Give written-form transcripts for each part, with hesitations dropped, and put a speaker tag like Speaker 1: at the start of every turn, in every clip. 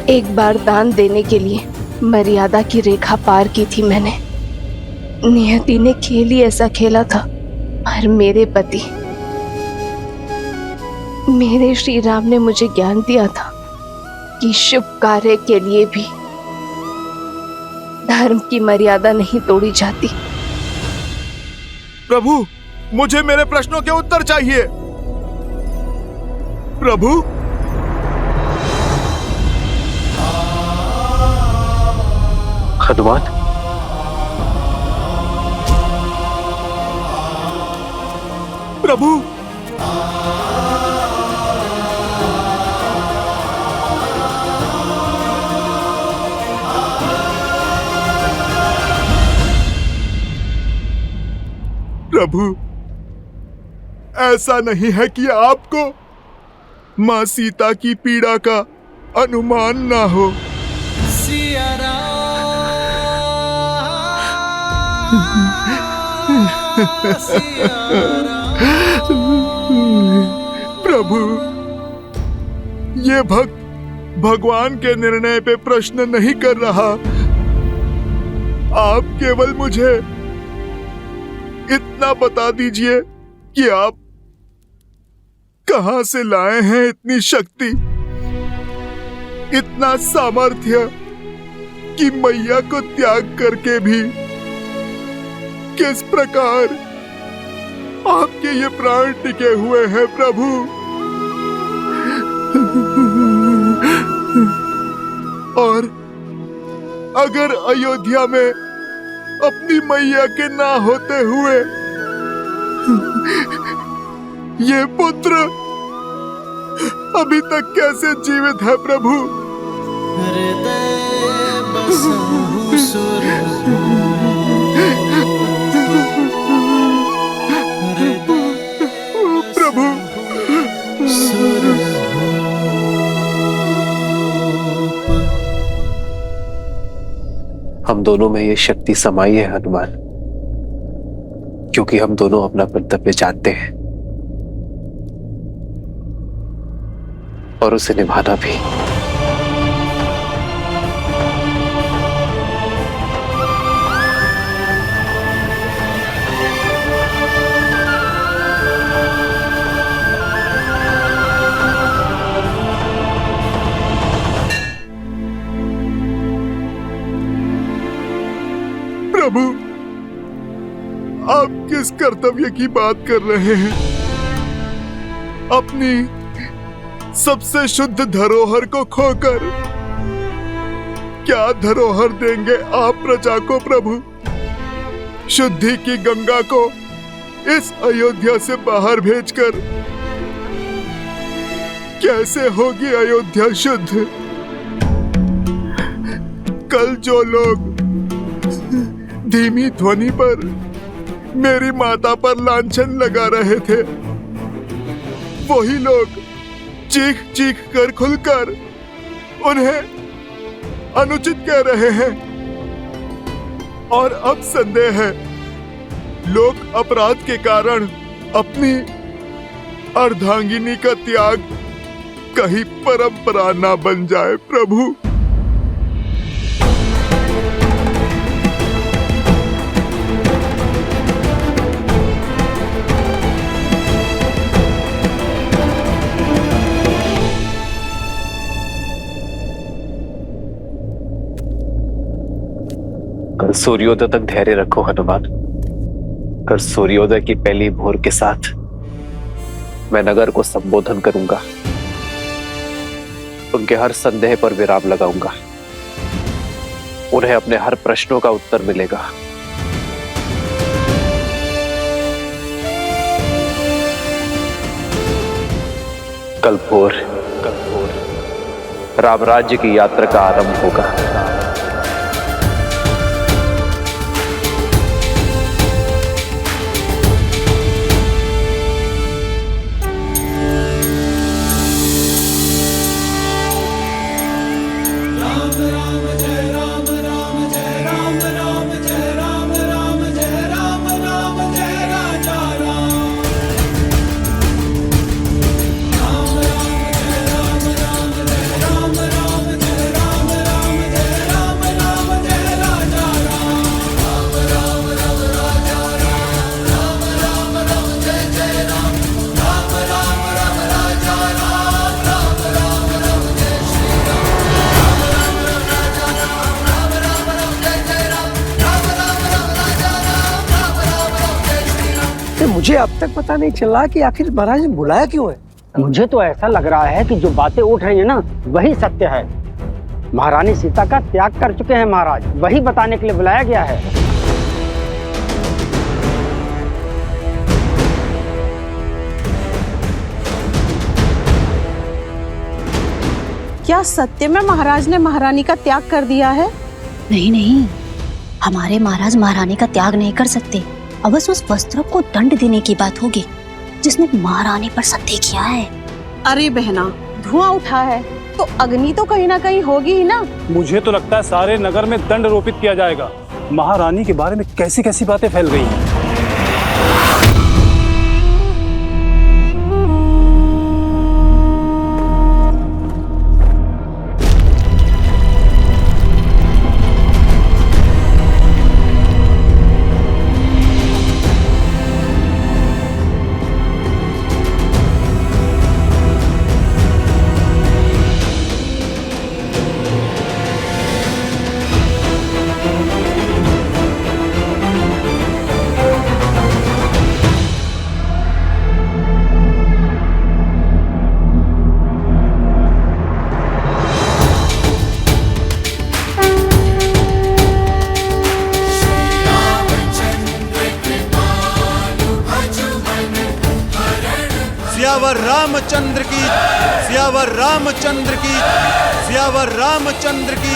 Speaker 1: एक बार दान देने के लिए मर्यादा की रेखा पार की थी मैंने। नियति ने खेल ही ऐसा खेला था, पर मेरे पति, मेरे श्री राम ने मुझे ज्ञान दिया था कि शुभ कार्य के लिए भी धर्म की मर्यादा नहीं तोड़ी जाती।
Speaker 2: प्रभु, मुझे मेरे प्रश्नों के उत्तर चाहिए। प्रभु,
Speaker 3: हनुमान,
Speaker 2: प्रभु, प्रभु, ऐसा नहीं है कि आपको मां सीता की पीड़ा का अनुमान ना हो। प्रभु, ये भक्त भगवान के निर्णय पे प्रश्न नहीं कर रहा। आप केवल मुझे इतना बता दीजिए कि आप कहां से लाए हैं इतनी शक्ति, इतना सामर्थ्य कि मैया को त्याग करके भी किस प्रकार आपके ये प्राण टिके हुए हैं प्रभु। और अगर अयोध्या में अपनी मैया के ना होते हुए ये पुत्र अभी तक कैसे जीवित है प्रभु? प्रभु,
Speaker 3: हम दोनों में ये शक्ति समाई है हनुमान, क्योंकि हम दोनों अपना कर्तव्य जानते हैं और उसे निभाना भी।
Speaker 2: प्रभु, आप किस कर्तव्य की बात कर रहे हैं? अपनी सबसे शुद्ध धरोहर को खोकर क्या धरोहर देंगे आप प्रजा को प्रभु? शुद्धि की गंगा को इस अयोध्या से बाहर भेजकर कैसे होगी अयोध्या शुद्ध? कल जो लोग धीमी ध्वनि पर मेरी माता पर लांछन लगा रहे थे, वही लोग चीख चीख कर खुलकर उन्हें अनुचित कह रहे हैं। और अब संदेह है, लोग अपराध के कारण अपनी अर्धांगिनी का त्याग कहीं परंपरा ना बन जाए प्रभु।
Speaker 3: कल सूर्योदय तक धैर्य रखो हनुमान। कल सूर्योदय की पहली भोर के साथ मैं नगर को संबोधन करूंगा, उनके हर संदेह पर विराम लगाऊंगा, उन्हें अपने हर प्रश्नों का उत्तर मिलेगा। कल भोर राम राज्य की यात्रा का आरंभ होगा।
Speaker 4: मुझे अब तक पता नहीं चला कि आखिर महाराज ने बुलाया क्यों है।
Speaker 5: मुझे तो ऐसा लग रहा है कि जो बातें उठ रही है ना वही सत्य है। महारानी सीता का त्याग कर चुके हैं महाराज, वही बताने के लिए बुलाया गया है।
Speaker 6: क्या सत्य में महाराज ने महारानी का त्याग कर दिया है?
Speaker 7: नहीं नहीं, हमारे महाराज महारानी का त्याग नहीं कर सकते। अवश्य उस वस्त्र को दंड देने की बात होगी जिसने महारानी पर सत्य किया है।
Speaker 6: अरे बहना, धुआं उठा है तो अग्नि तो कहीं ना कहीं होगी ही ना।
Speaker 8: मुझे तो लगता है सारे नगर में दंड रोपित किया जाएगा। महारानी के बारे में कैसी कैसी बातें फैल गई हैं।
Speaker 9: सियावर रामचंद्र की, सियावर रामचंद्र की, सियावर रामचंद्र की,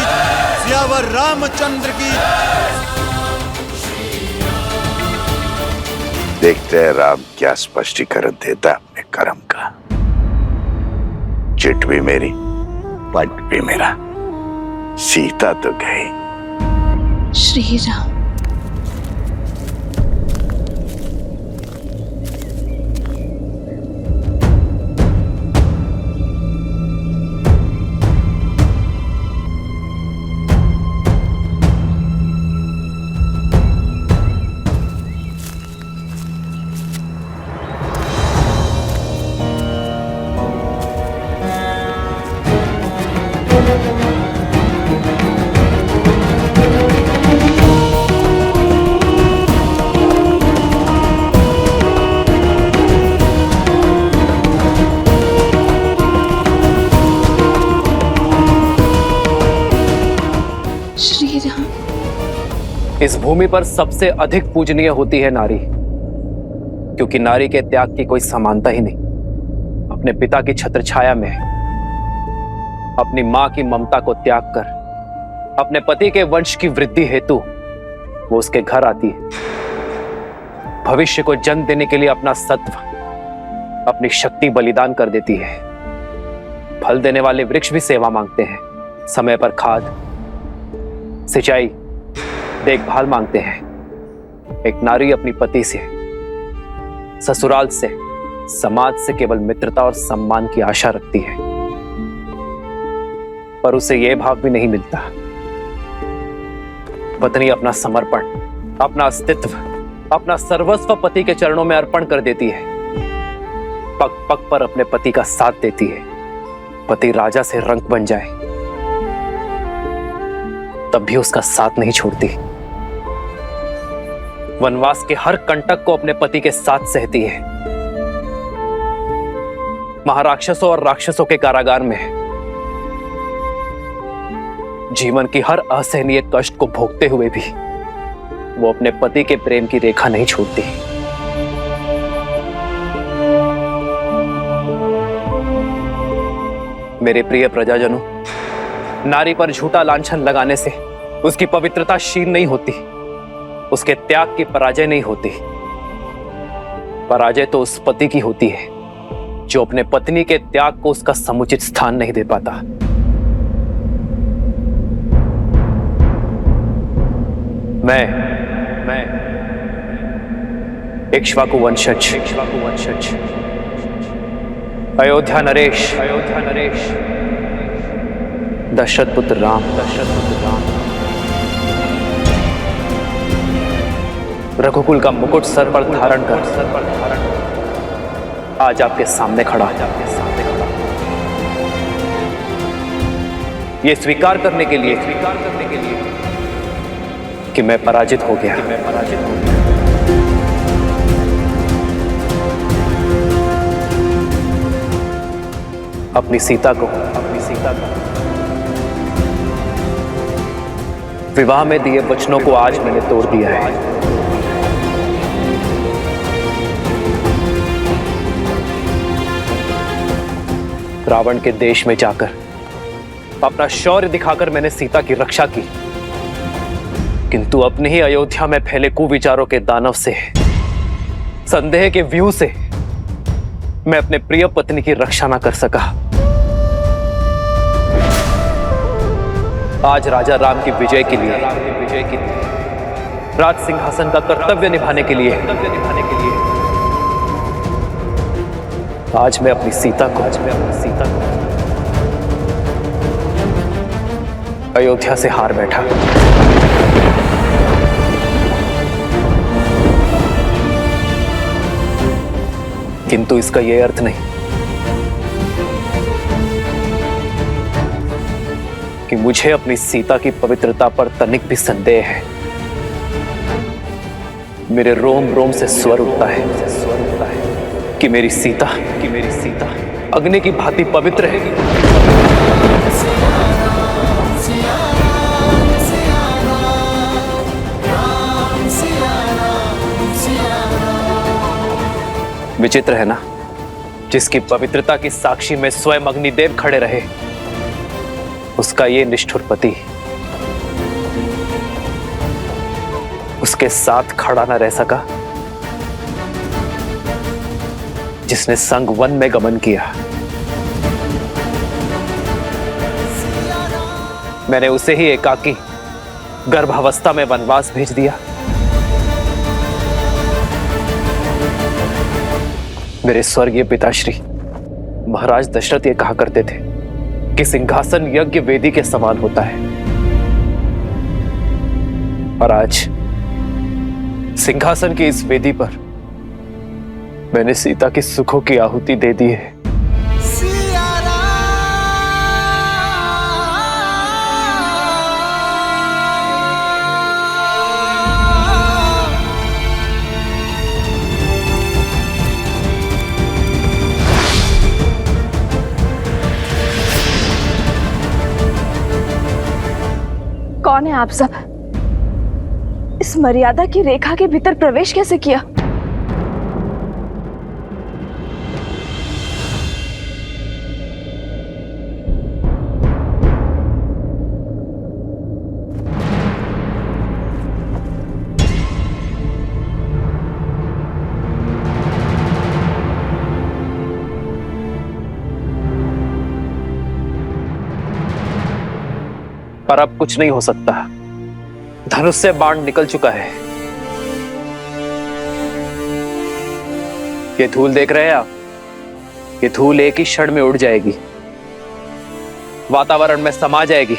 Speaker 9: सियावर रामचंद्र की।
Speaker 10: देखते हैं राम क्या स्पष्टीकरण देता है अपने कर्म का। चिट भी मेरी, पट भी मेरा, सीता तो गई।
Speaker 1: श्री राम।
Speaker 3: इस भूमि पर सबसे अधिक पूजनीय होती है नारी, क्योंकि नारी के त्याग की कोई समानता ही नहीं। अपने पिता की छत्रछाया में अपनी मां की ममता को त्याग कर अपने पति के वंश की वृद्धि हेतु वो उसके घर आती है। भविष्य को जन्म देने के लिए अपना सत्व, अपनी शक्ति बलिदान कर देती है। फल देने वाले वृक्ष भी सेवा मांगते हैं, समय पर खाद, सिंचाई, देखभाल मांगते हैं। एक नारी अपनी पति से, ससुराल से, समाज से केवल मित्रता और सम्मान की आशा रखती है, पर उसे यह भाव भी नहीं मिलता। पत्नी अपना समर्पण, अपना अस्तित्व, अपना सर्वस्व पति के चरणों में अर्पण कर देती है। पग पग पर अपने पति का साथ देती है। पति राजा से रंक बन जाए तब भी उसका साथ नहीं छोड़ती। वनवास के हर कंटक को अपने पति के साथ सहती है। महाराक्षसों और राक्षसों के कारागार में जीवन की हर असहनीय कष्ट को भोगते हुए भी वो अपने पति के प्रेम की रेखा नहीं छोड़ती। मेरे प्रिय प्रजाजनों, नारी पर झूठा लांछन लगाने से उसकी पवित्रता क्षीण नहीं होती, उसके त्याग की पराजय नहीं होती। पराजय तो उस पति की होती है जो अपने पत्नी के त्याग को उसका समुचित स्थान नहीं दे पाता। मैं इक्ष्वाकु वंशज, अयोध्या नरेश, दशरथ पुत्र राम, रघुकुल का मुकुट सर पर धारण कर आज आपके सामने खड़ा है। ये स्वीकार करने के लिए कि मैं पराजित हो गया। अपनी सीता को विवाह में दिए वचनों को आज मैंने तोड़ दिया है। रावण के देश में जाकर अपना शौर्य दिखाकर मैंने सीता की रक्षा की, किंतु अपने ही अयोध्या में फैले कुविचारों के दानव से, संदेह के व्यू से मैं अपने प्रिय पत्नी की रक्षा न कर सका। आज राजा राम की विजय के लिए, राज सिंहासन का कर्तव्य निभाने के लिए आज मैं अपनी सीता को अयोध्या से हार बैठा। किंतु इसका यह अर्थ नहीं कि मुझे अपनी सीता की पवित्रता पर तनिक भी संदेह है। मेरे रोम रोम से स्वर उठता है कि मेरी सीता अग्नि की भांति पवित्र है। विचित्र है ना, जिसकी पवित्रता की साक्षी में स्वयं अग्निदेव खड़े रहे, उसका ये निष्ठुर पति उसके साथ खड़ा न रह सका, जिसने संग वन में गमन किया। मैंने उसे ही एकाकी गर्भावस्था में वनवास भेज दिया। मेरे स्वर्गीय पिताश्री महाराज दशरथ ये कहा करते थे कि सिंहासन यज्ञ वेदी के समान होता है, और आज सिंहासन की इस वेदी पर मैंने सीता की सुखों की आहुति दे दी है।
Speaker 1: कौन है आप सब? इस मर्यादा की रेखा के भीतर प्रवेश कैसे किया?
Speaker 3: पर अब कुछ नहीं हो सकता, धनुष से बाण निकल चुका है। ये धूल देख रहे हैं आप, ये धूल एक ही क्षण में उड़ जाएगी, वातावरण में समा जाएगी,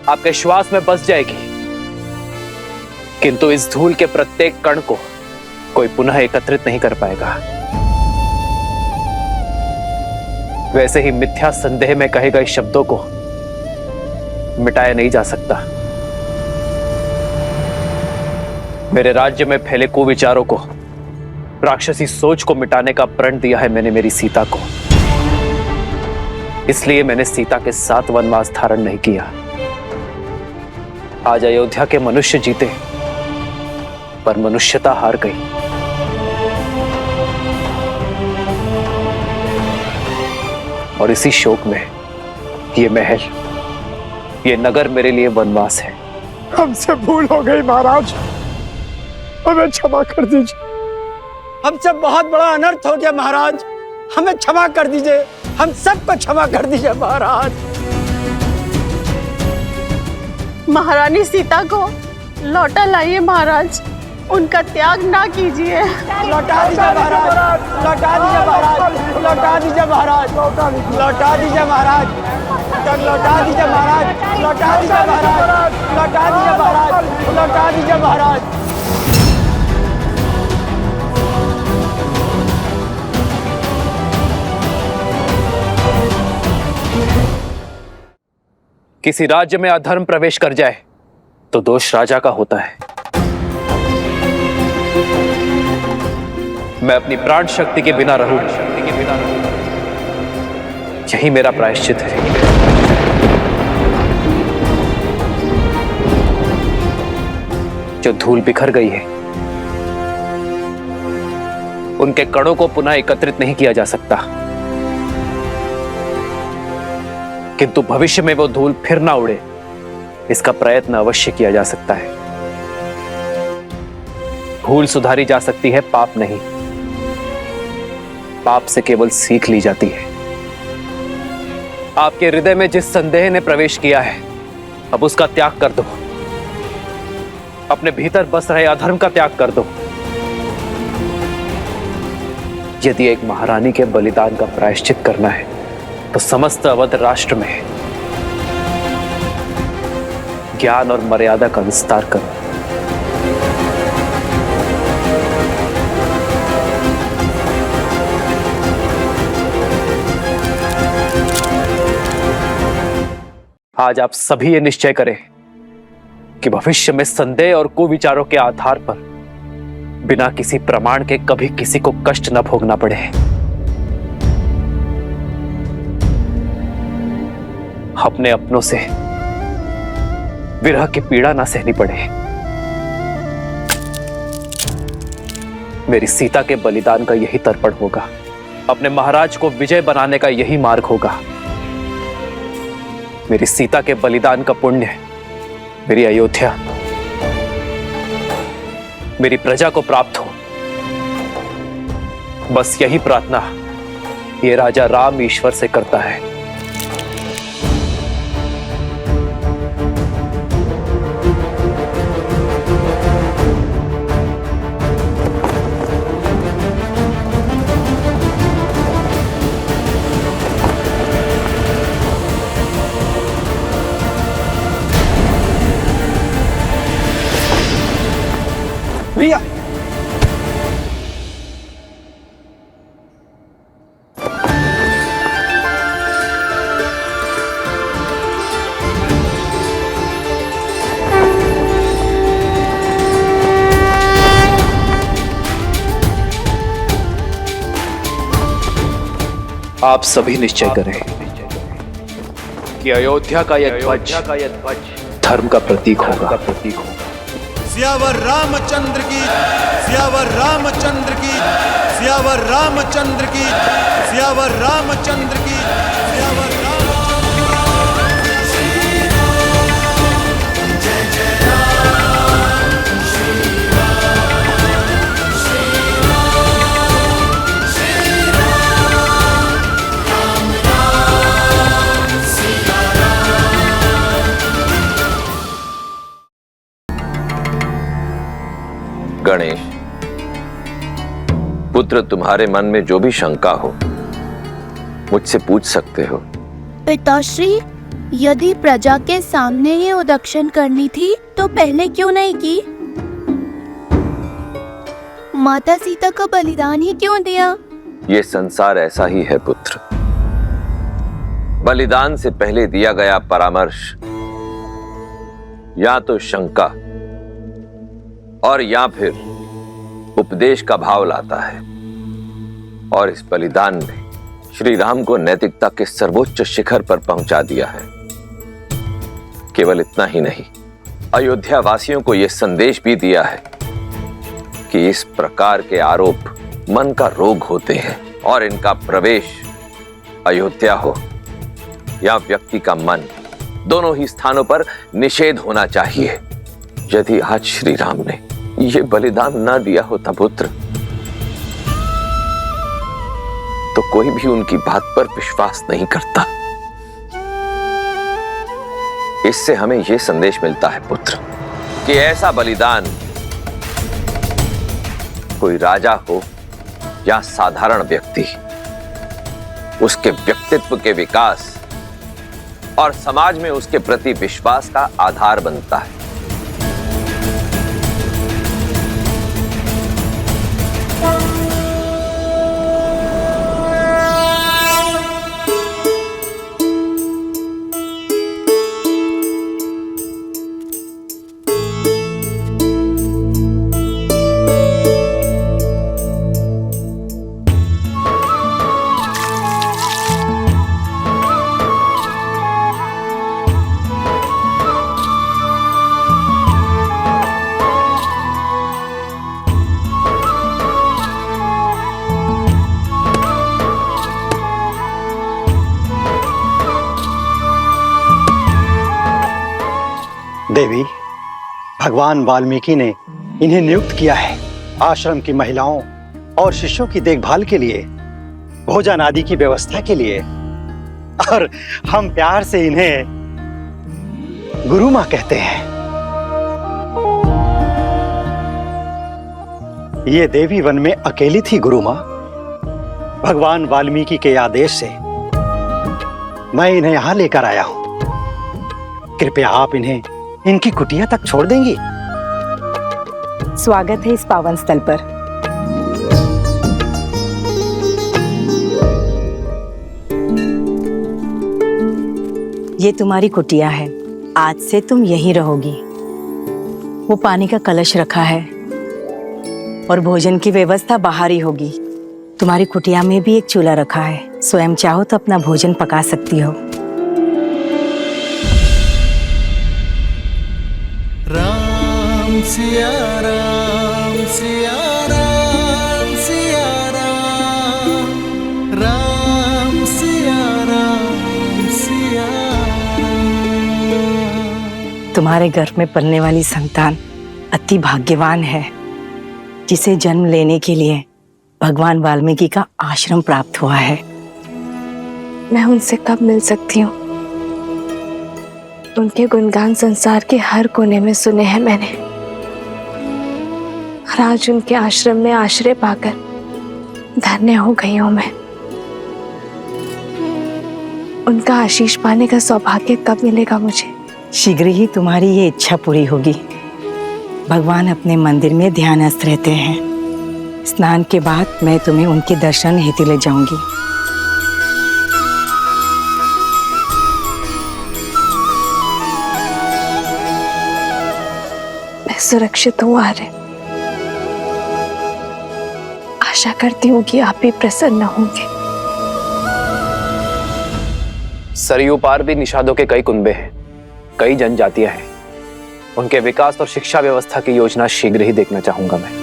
Speaker 3: आपके श्वास में बस जाएगी, किंतु इस धूल के प्रत्येक कण को कोई पुनः एकत्रित नहीं कर पाएगा। वैसे ही मिथ्या संदेह में कहे गए शब्दों को मिटाया नहीं जा सकता। मेरे राज्य में फैले कुविचारों को, राक्षसी सोच को मिटाने का प्रण दिया है मैंने मेरी सीता को। इसलिए मैंने सीता के साथ वनवास धारण नहीं किया। आज अयोध्या के मनुष्य जीते, पर मनुष्यता हार गई। और इसी शोक में ये महल, ये नगर मेरे लिए वनवास है।
Speaker 4: हमसे भूल हो गई महाराज, हमें क्षमा कर दीजिए। हमसे बहुत बड़ा अनर्थ हो गया महाराज, हमें क्षमा कर दीजिए, हम सबको क्षमा कर दीजिए महाराज।
Speaker 6: महारानी सीता को लौटा लाइए महाराज, उनका त्याग ना कीजिए।
Speaker 4: लौटा दीजिए महाराज, लौटा दीजिए महाराज, लौटा दीजिए महाराज, लौटा दीजिए महाराज, लौटा दीजिए महाराज, लौटा दीजिए महाराज, लौटा दीजिए महाराज, लौटा दीजिए महाराज।
Speaker 3: किसी राज्य में अधर्म प्रवेश कर जाए तो दोष राजा का होता है। मैं अपनी प्राण शक्ति के बिना रहूं यही मेरा प्रायश्चित है। जो धूल बिखर गई है, उनके कणों को पुनः एकत्रित नहीं किया जा सकता, किंतु भविष्य में वो धूल फिर ना उड़े, इसका प्रयत्न अवश्य किया जा सकता है। भूल सुधारी जा सकती है, पाप नहीं। पाप से केवल सीख ली जाती है। आपके हृदय में जिस संदेह ने प्रवेश किया है, अब उसका त्याग कर दो। अपने भीतर बस रहे अधर्म का त्याग कर दो। यदि एक महारानी के बलिदान का प्रायश्चित करना है, तो समस्त अवध राष्ट्र में ज्ञान और मर्यादा का विस्तार करो। आज आप सभी ये निश्चय करें कि भविष्य में संदेह और कुविचारों के आधार पर बिना किसी प्रमाण के कभी किसी को कष्ट न भोगना पड़े। अपने अपनों से विरह की पीड़ा ना सहनी पड़े। मेरी सीता के बलिदान का यही तर्पण होगा। अपने महाराज को विजय बनाने का यही मार्ग होगा। मेरी सीता के बलिदान का पुण्य मेरी अयोध्या, मेरी प्रजा को प्राप्त हो। बस यही प्रार्थना ये राजा राम ईश्वर से करता है।
Speaker 5: भैया
Speaker 3: आप सभी निश्चय करें कि अयोध्या का यह ध्वज धर्म का प्रतीक होगा।
Speaker 9: सियावर रामचंद्र की, सियावर रामचंद्र की, सियावर रामचंद्र की, सियावर रामचंद्र की, सियावर
Speaker 10: गणेश पुत्र, तुम्हारे मन में जो भी शंका हो मुझसे पूछ सकते हो।
Speaker 11: पिताश्री, यदि प्रजा के सामने ये उदक्षिण करनी थी तो पहले क्यों नहीं की? माता सीता का बलिदान ही क्यों दिया?
Speaker 10: ये संसार ऐसा ही है पुत्र। बलिदान से पहले दिया गया परामर्श या तो शंका और या फिर उपदेश का भाव लाता है। और इस बलिदान ने श्री राम को नैतिकता के सर्वोच्च शिखर पर पहुंचा दिया है। केवल इतना ही नहीं, अयोध्या वासियों को यह संदेश भी दिया है कि इस प्रकार के आरोप मन का रोग होते हैं और इनका प्रवेश अयोध्या हो या व्यक्ति का मन, दोनों ही स्थानों पर निषेध होना चाहिए। यदि आज श्री राम ने ये बलिदान ना दिया होता पुत्र, तो कोई भी उनकी बात पर विश्वास नहीं करता। इससे हमें यह संदेश मिलता है पुत्र कि ऐसा बलिदान कोई राजा हो या साधारण व्यक्ति, उसके व्यक्तित्व के विकास और समाज में उसके प्रति विश्वास का आधार बनता है।
Speaker 5: देवी, भगवान वाल्मीकि ने इन्हें नियुक्त किया है आश्रम की महिलाओं और शिष्यों की देखभाल के लिए, भोजन आदि की व्यवस्था के लिए, और हम प्यार से इन्हें गुरु माँ कहते हैं। ये देवी वन में अकेली थी गुरु माँ। भगवान वाल्मीकि के आदेश से मैं इन्हें यहां लेकर आया हूं। कृपया आप इन्हें इनकी कुटिया तक छोड़ देंगी?
Speaker 12: स्वागत है इस पावन स्थल पर। ये तुम्हारी कुटिया है, आज से तुम यहीं रहोगी। वो पानी का कलश रखा है और भोजन की व्यवस्था बाहर ही होगी। तुम्हारी कुटिया में भी एक चूल्हा रखा है, स्वयं चाहो तो अपना भोजन पका सकती हो।
Speaker 9: राम सिया राम सिया राम सिया राम, राम सिया राम सिया राम।
Speaker 12: तुम्हारे गर्भ में पलने वाली संतान अति भाग्यवान है, जिसे जन्म लेने के लिए भगवान वाल्मीकि का आश्रम प्राप्त हुआ है।
Speaker 1: मैं उनसे कब मिल सकती हूँ? उनके गुणगान संसार के हर कोने में सुने हैं मैंने, और आज उनके आश्रम में आश्रय पाकर धन्य हो गई हूँ मैं। उनका आशीष पाने का सौभाग्य कब मिलेगा मुझे?
Speaker 12: शीघ्र ही तुम्हारी ये इच्छा पूरी होगी। भगवान अपने मंदिर में ध्यानस्थ रहते हैं। स्नान के बाद मैं तुम्हें उनके दर्शन हेतु ले जाऊंगी।
Speaker 1: मैं सुरक्षित हूँ आर्य। आशा करती हूँ कि आप भी प्रसन्न होंगे।
Speaker 3: सरयू पार भी निषादों के कई कुनबे हैं, कई जनजातियां हैं। उनके विकास और शिक्षा व्यवस्था की योजना शीघ्र ही देखना चाहूंगा मैं।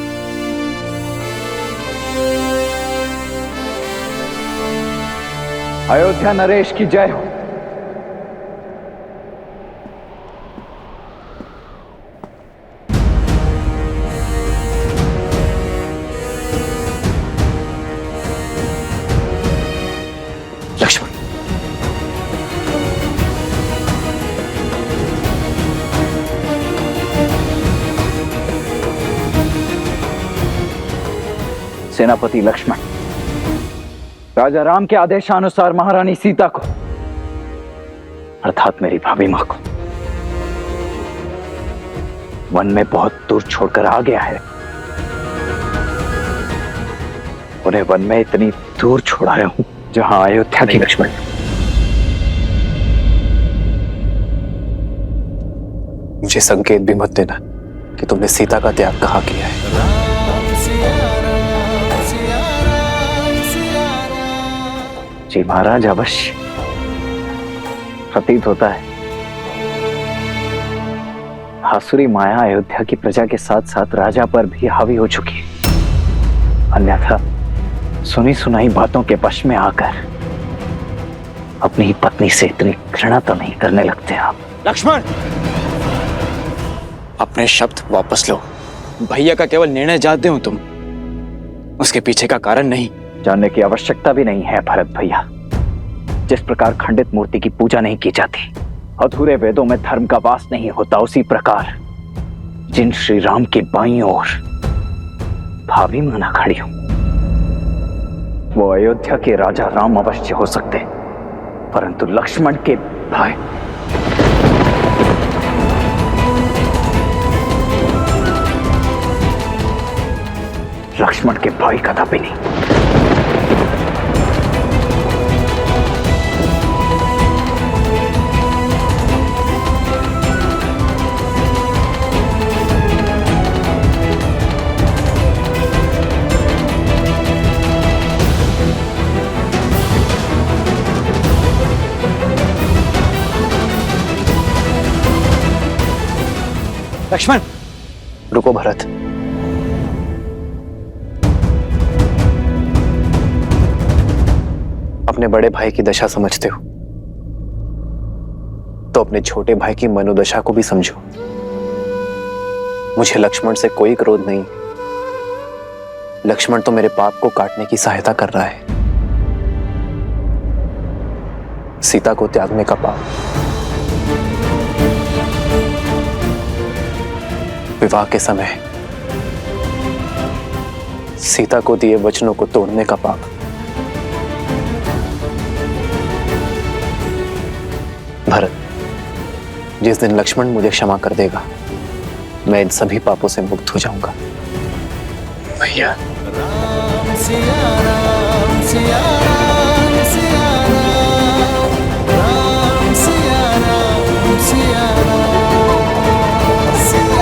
Speaker 13: अयोध्या नरेश की जय हो।
Speaker 3: लक्ष्मण,
Speaker 13: सेनापति लक्ष्मण, राजा राम के आदेशानुसार महारानी सीता को, अर्थात मेरी भाभी मां को, वन में बहुत दूर छोड़कर आ गया है। उन्हें वन में इतनी दूर छोड़ाया हूं जहां अयोध्या की।
Speaker 3: लक्ष्मण, मुझे संकेत भी मत देना कि तुमने सीता का त्याग कहाँ किया है।
Speaker 13: जी महाराज, अवश्य। प्रतीत होता है आसुरी माया अयोध्या की प्रजा के साथ साथ राजा पर भी हावी हो चुकी है। अन्यथा सुनी सुनाई बातों के वश में आकर अपनी ही पत्नी से इतनी घृणा तो नहीं करने लगते आप।
Speaker 4: लक्ष्मण, अपने शब्द वापस लो। भैया का केवल निर्णय जानते हो तुम, उसके पीछे का कारण नहीं।
Speaker 13: जानने की आवश्यकता भी नहीं है भरत भैया। जिस प्रकार खंडित मूर्ति की पूजा नहीं की जाती, अधूरे वेदों में धर्म का वास नहीं होता, उसी प्रकार जिन श्री राम की बाईं ओर भाभी माना खड़ी हूं, वो अयोध्या के राजा राम अवश्य हो सकते, परंतु लक्ष्मण के भाई कदापि नहीं।
Speaker 4: लक्ष्मण,
Speaker 3: रुको भरत। अपने बड़े भाई की दशा समझते हो तो अपने छोटे भाई की मनोदशा को भी समझो। मुझे लक्ष्मण से कोई क्रोध नहीं। लक्ष्मण तो मेरे पाप को काटने की सहायता कर रहा है। सीता को त्यागने का पाप, विवाह के समय सीता को दिए वचनों को तोड़ने का पाप, भरत, जिस दिन लक्ष्मण मुझे क्षमा कर देगा मैं इन सभी पापों से मुक्त हो जाऊंगा। भैया
Speaker 9: राम सिया राम सिया राम सिया राम, राम सिया राम सिया राम, सिया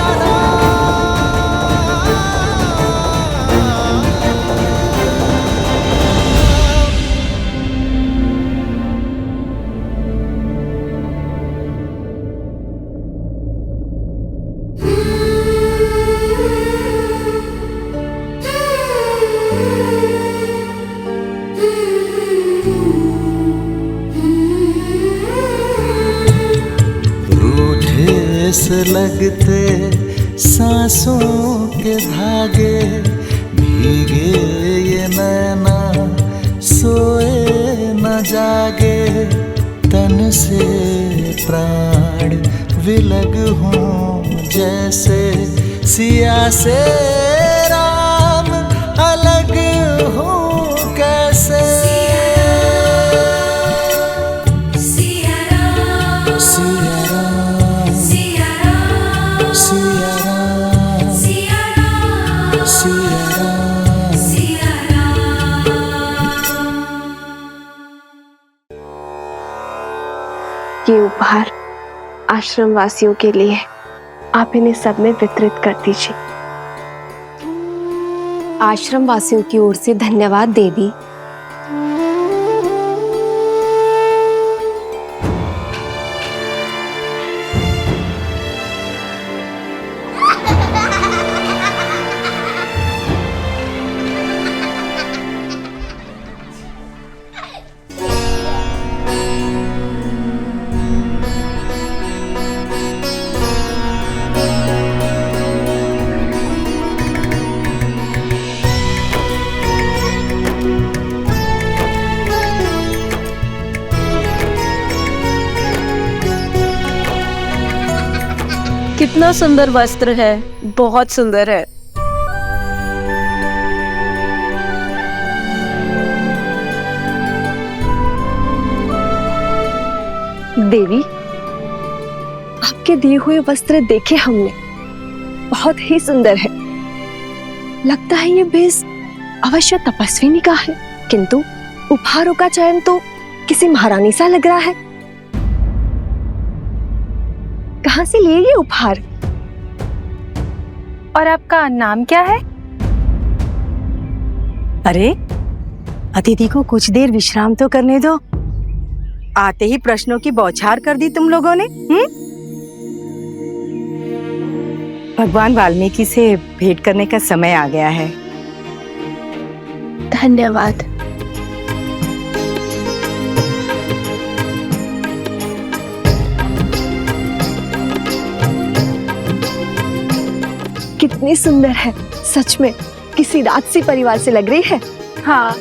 Speaker 9: से लगते सांसों के धागे, भीगे ये नैना सोए न जागे, तन से प्राण विलग हों जैसे सिया से राम अलग हों कैसे। सिया राम सिया राम सिया राम सिया राम सिया राम सिया राम।
Speaker 1: ये उपहार आश्रम वासियों के लिए, आप इन्हें सब में वितरित कर दीजिए।
Speaker 14: आश्रम वासियों की ओर से धन्यवाद देवी।
Speaker 6: कितना सुंदर वस्त्र है, बहुत सुंदर है।
Speaker 14: देवी, आपके दिए हुए वस्त्र देखे हमने, बहुत ही सुंदर है। लगता है ये भेष अवश्य तपस्विनी का है, किंतु उपहारों का चयन तो किसी महारानी सा लग रहा है। कहाँ से लिए ये उपहार?
Speaker 6: और आपका नाम क्या है?
Speaker 12: अरे, अतिथि को कुछ देर विश्राम तो करने दो। आते ही प्रश्नों की बौछार कर दी तुम लोगों ने। भगवान वाल्मीकि से भेंट करने का समय आ गया है।
Speaker 1: धन्यवाद।
Speaker 14: कितनी सुंदर है, सच में किसी राजसी परिवार से लग रही है।
Speaker 6: हाँ,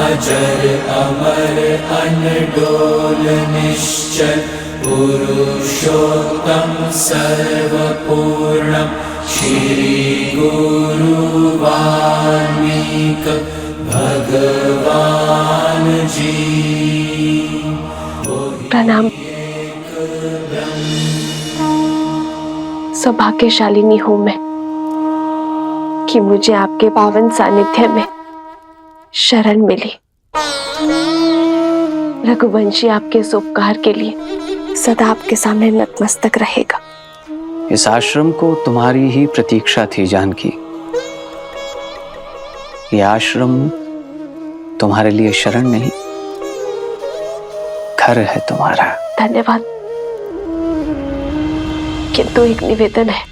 Speaker 9: अजर अमर अनडोल निश्चल पुरुषोत्तम सर्वपूर्णम श्री गुरु वाल्मीक भगवान जी।
Speaker 1: प्रणाम। सौभाग्यशालिनी हूं मैं कि मुझे आपके पावन सानिध्य में शरण मिली। रघुवंशी आपके इस उपकार के लिए सदा आपके सामने नतमस्तक रहेगा।
Speaker 13: इस आश्रम को तुम्हारी ही प्रतीक्षा थी जानकी। ये आश्रम तुम्हारे लिए शरण नहीं, घर है तुम्हारा।
Speaker 1: धन्यवाद, किंतु एक निवेदन है।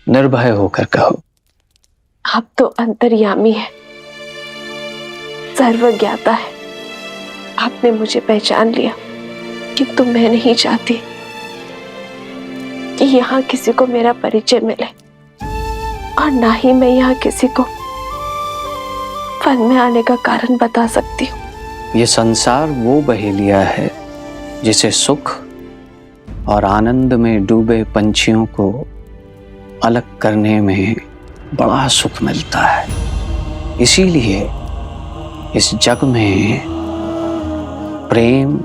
Speaker 13: निर्भय होकर कहो।
Speaker 1: आप तो अंतर्यामी है, सर्वज्ञाता है। आपने मुझे पहचान लिया, किंतु मैं नहीं चाहती कि यहाँ किसी को मेरा परिचय मिले, और ना ही मैं यहाँ किसी को वन में आने का कारण बता सकती हूँ।
Speaker 13: ये संसार वो बहेलिया है जिसे सुख और आनंद में डूबे पंछियों को अलग करने में बड़ा सुख मिलता है। इसीलिए इस जग में प्रेम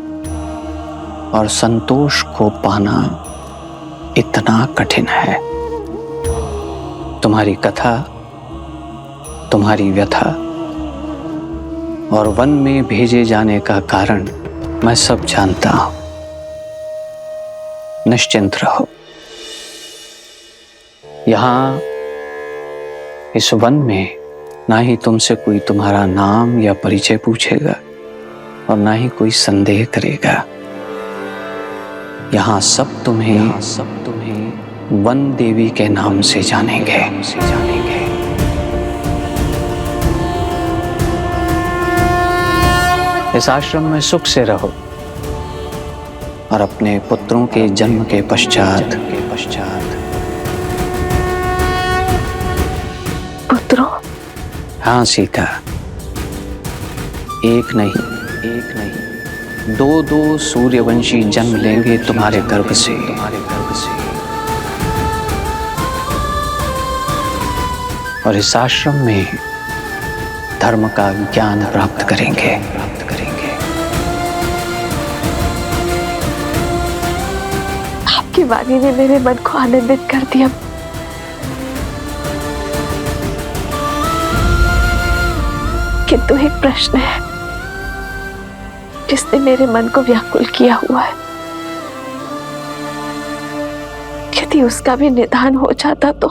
Speaker 13: और संतोष को पाना इतना कठिन है। तुम्हारी कथा, तुम्हारी व्यथा और वन में भेजे जाने का कारण मैं सब जानता हूं। निश्चिंत रहो। यहां इस वन में ना ही तुमसे कोई तुम्हारा नाम या परिचय पूछेगा और ना ही कोई संदेह करेगा। यहां सब तुम्हें वन देवी के नाम से जानेंगे। इस आश्रम में सुख से रहो और अपने पुत्रों के जन्म के पश्चात
Speaker 1: पुत्रों?
Speaker 13: हाँ सीता, एक नहीं दो सूर्यवंशी जन्म लेंगे तुम्हारे गर्भ से। और इस आश्रम में धर्म का ज्ञान प्राप्त करेंगे।
Speaker 1: आपकी वाणी ने मेरे मन को आनंदित कर दिया। किंतु एक प्रश्न है जिसने मेरे मन को व्याकुल किया हुआ है। यदि उसका भी निदान हो जाता तो।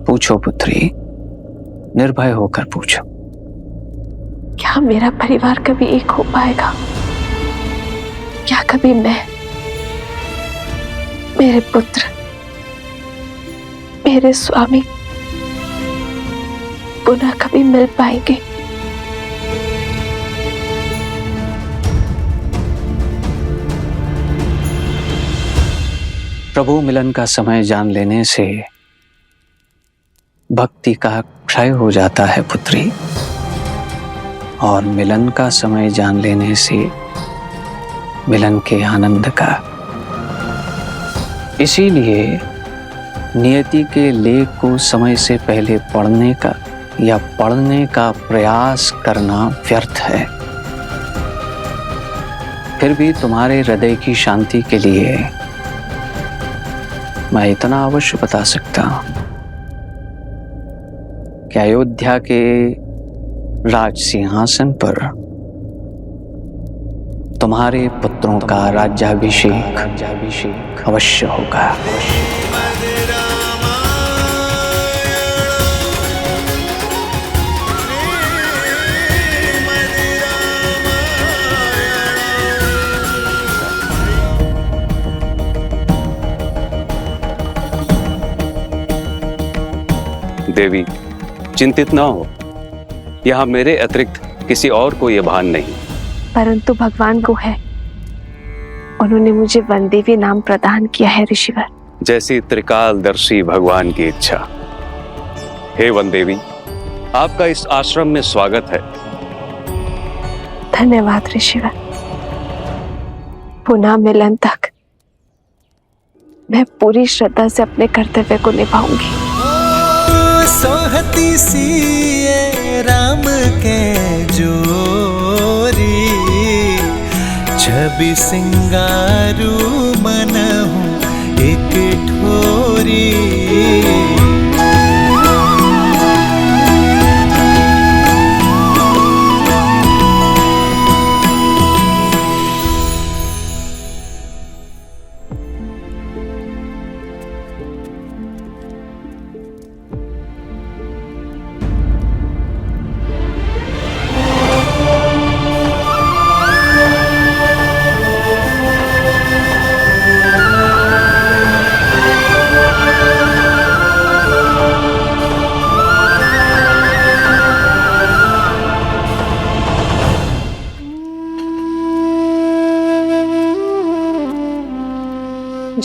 Speaker 13: पूछो पुत्री, निर्भय होकर पूछो।
Speaker 1: क्या मेरा परिवार कभी एक हो पाएगा? क्या कभी मैं, मेरे पुत्र, मेरे स्वामी पुनः कभी मिल पाएंगे?
Speaker 13: प्रभु मिलन का समय जान लेने से भक्ति का क्षय हो जाता है पुत्री, और मिलन का समय जान लेने से मिलन के आनंद का। इसीलिए नियति के लेख को समय से पहले पढ़ने का या पढ़ने का प्रयास करना व्यर्थ है। फिर भी तुम्हारे हृदय की शांति के लिए मैं इतना अवश्य बता सकता हूं कि अयोध्या के राज सिंहासन पर तुम्हारे पुत्रों का राज्याभिषेक अवश्य होगा।
Speaker 8: देवी, चिंतित ना हो, यहाँ मेरे अतिरिक्त किसी और को यह भान नहीं।
Speaker 1: परंतु भगवान को है। उन्होंने मुझे वनदेवी नाम प्रदान किया है ऋषिवर।
Speaker 8: जैसी त्रिकालदर्शी भगवान की इच्छा। हे वनदेवी, आपका इस आश्रम में स्वागत है।
Speaker 1: धन्यवाद ऋषिवर। पुनः मिलन तक मैं पूरी श्रद्धा से अपने कर्तव्य को निभाऊंगी।
Speaker 9: सोहती सी राम के जोरी, छवि सिंगारू मनहु एक ठोरी।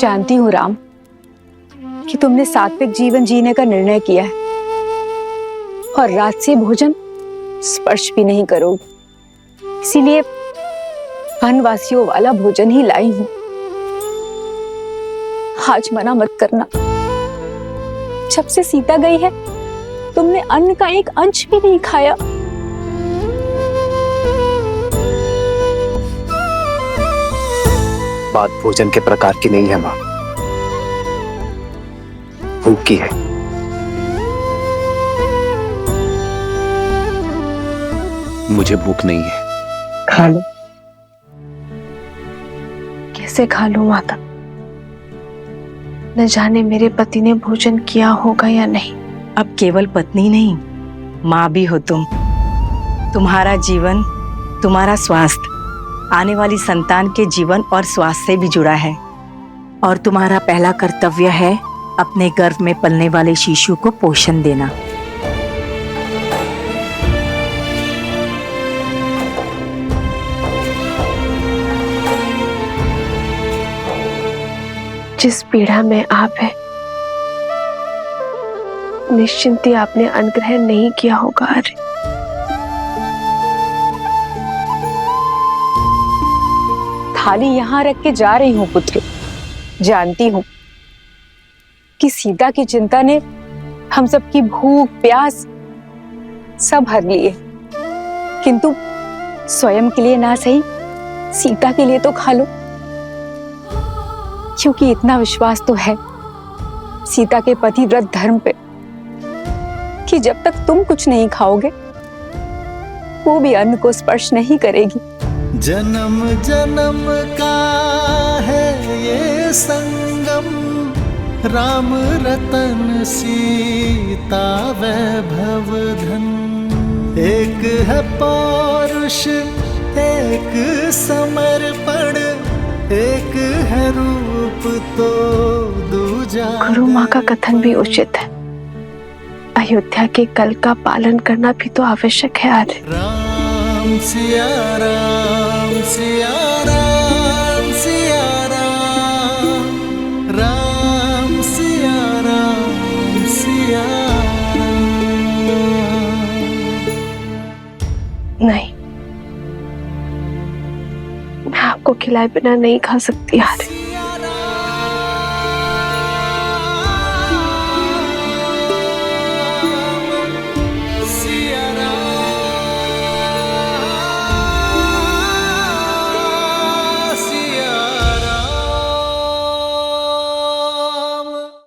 Speaker 12: जानती हूँ राम कि तुमने सात्विक जीवन जीने का निर्णय किया है और राजसी भोजन स्पर्श भी नहीं करोगे, इसीलिए वनवासियों वाला भोजन ही लाई हूँ। आज मना मत करना। जब से सीता गई है तुमने अन्न का एक अंश भी नहीं खाया।
Speaker 3: बात भोजन के प्रकार की नहीं है मां, भूख की है।
Speaker 8: मुझे भूख नहीं है।
Speaker 1: खा लो। कैसे खा लूं माता? न जाने मेरे पति ने भोजन किया होगा या नहीं।
Speaker 12: अब केवल पत्नी नहीं, माँ भी हो तुम। तुम्हारा जीवन, तुम्हारा स्वास्थ्य आने वाली संतान के जीवन और स्वास्थ्य से भी जुड़ा है और तुम्हारा पहला कर्तव्य है अपने गर्भ में पलने वाले शिशु को पोषण देना।
Speaker 1: जिस पीड़ा में आप है, निश्चिंत ही आपने अनुग्रह नहीं किया होगा। अरे
Speaker 12: थाली यहाँ रख के जा रही हूँ पुत्र। जानती हूँ कि सीता की चिंता ने हम सबकी भूख प्यास सब हर लिए, किंतु स्वयं के लिए ना सही, सीता के लिए तो खा लो, क्योंकि इतना विश्वास तो है सीता के पतिव्रत धर्म पे कि जब तक तुम कुछ नहीं खाओगे वो भी अन्न को स्पर्श नहीं करेगी।
Speaker 9: जन्म जन्म का है ये संगम, राम रतन सीता वैभव धन। एक है पौरुष, एक समर्पण, एक है रूप तो दूजा।
Speaker 1: गुरु माँ का कथन भी उचित है। अयोध्या के कल का पालन करना भी तो आवश्यक है। आर्य
Speaker 9: राम सिया राम सिया राम सिया राम, राम सिया राम सिया राम।
Speaker 1: नहीं, मैं आपको खिलाए बिना नहीं खा सकती। आर्य